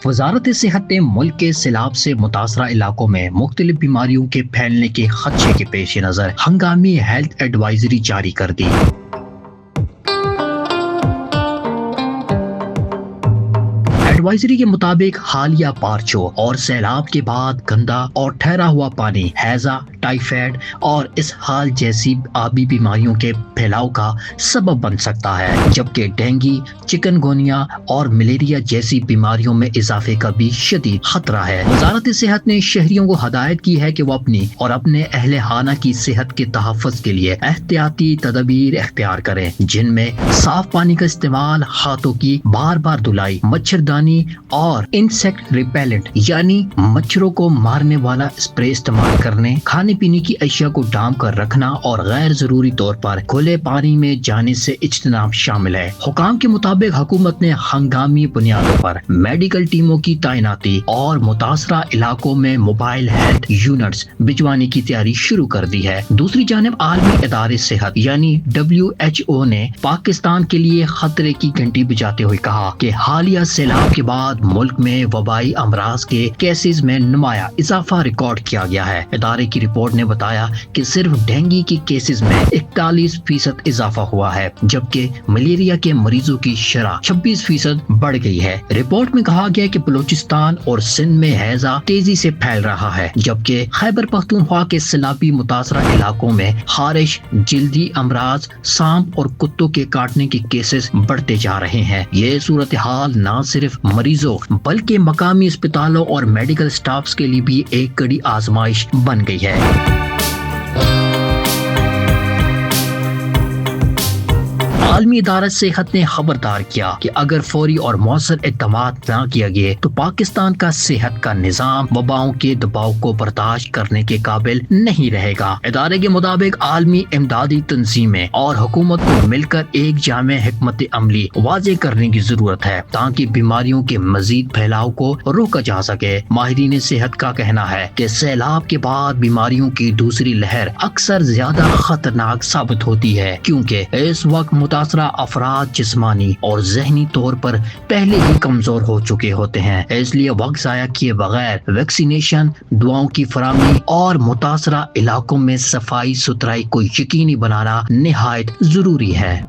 وزارت صحت نے ملک کے سیلاب سے متاثرہ علاقوں میں مختلف بیماریوں کے پھیلنے کے خدشے کے پیش نظر ہنگامی ہیلتھ ایڈوائزری جاری کر دی۔ ایڈوائزری کے مطابق حالیہ بارشوں اور سیلاب کے بعد گندا اور ٹھہرا ہوا پانی ہیضہ، ٹائیفائڈ اور اسہال جیسی آبی بیماریوں کے پھیلاؤ کا سبب بن سکتا ہے، جبکہ ڈینگی، چکن گونیا اور ملیریا جیسی بیماریوں میں اضافے کا بھی شدید خطرہ ہے۔ وزارت صحت نے شہریوں کو ہدایت کی ہے کہ وہ اپنی اور اپنے اہل خانہ کی صحت کے تحفظ کے لیے احتیاطی تدابیر اختیار کریں، جن میں صاف پانی کا استعمال، ہاتھوں کی بار بار دھلائی، مچھردانی اور انسیکٹ ریپیلنٹ یعنی مچھروں کو مارنے والا اسپرے استعمال کرنے، کھانے پینے کی اشیاء کو ڈھانپ کر رکھنا اور غیر ضروری طور پر کھلے پانی میں جانے سے اجتناب شامل ہے۔ حکام کے مطابق حکومت نے ہنگامی بنیادوں پر میڈیکل ٹیموں کی تعیناتی اور متاثرہ علاقوں میں موبائل ہیلتھ یونٹس بھجوانے کی تیاری شروع کر دی ہے۔ دوسری جانب عالمی ادارے صحت یعنی WHO نے پاکستان کے لیے خطرے کی گھنٹی بجاتے ہوئے کہا کہ حالیہ سیلاب کے بعد ملک میں وبائی امراض کے کیسز میں نمایاں اضافہ ریکارڈ کیا گیا ہے۔ ادارے کی رپورٹ نے بتایا کہ صرف ڈینگی کی کیسز میں 41% اضافہ ہوا ہے، جبکہ ملیریا کے مریضوں کی شرح 26% بڑھ گئی ہے۔ رپورٹ میں کہا گیا کہ بلوچستان اور سندھ میں ہیضہ تیزی سے پھیل رہا ہے، جبکہ خیبر پختونخوا کے سیلابی متاثرہ علاقوں میں خارش، جلدی امراض، سانپ اور کتوں کے کاٹنے کے کیسز بڑھتے جا رہے ہیں۔ یہ صورتحال نہ صرف مریضوں بلکہ مقامی اسپتالوں اور میڈیکل سٹافز کے لیے بھی ایک کڑی آزمائش بن گئی ہے۔ عالمی ادارہ صحت نے خبردار کیا کہ اگر فوری اور مؤثر اقدامات نہ کیا گئے تو پاکستان کا صحت کا نظام وباؤں کے دباؤ کو برداشت کرنے کے قابل نہیں رہے گا۔ ادارے کے مطابق عالمی امدادی تنظیمیں اور حکومت کو مل کر ایک جامع حکمت عملی واضح کرنے کی ضرورت ہے تاکہ بیماریوں کے مزید پھیلاؤ کو روکا جا سکے۔ ماہرین صحت کا کہنا ہے کہ سیلاب کے بعد بیماریوں کی دوسری لہر اکثر زیادہ خطرناک ثابت ہوتی ہے، کیونکہ اس وقت متاثرہ افراد جسمانی اور ذہنی طور پر پہلے ہی کمزور ہو چکے ہوتے ہیں۔ اس لیے وقت ضائع کیے بغیر ویکسینیشن، دواؤں کی فراہمی اور متاثرہ علاقوں میں صفائی ستھرائی کو یقینی بنانا نہایت ضروری ہے۔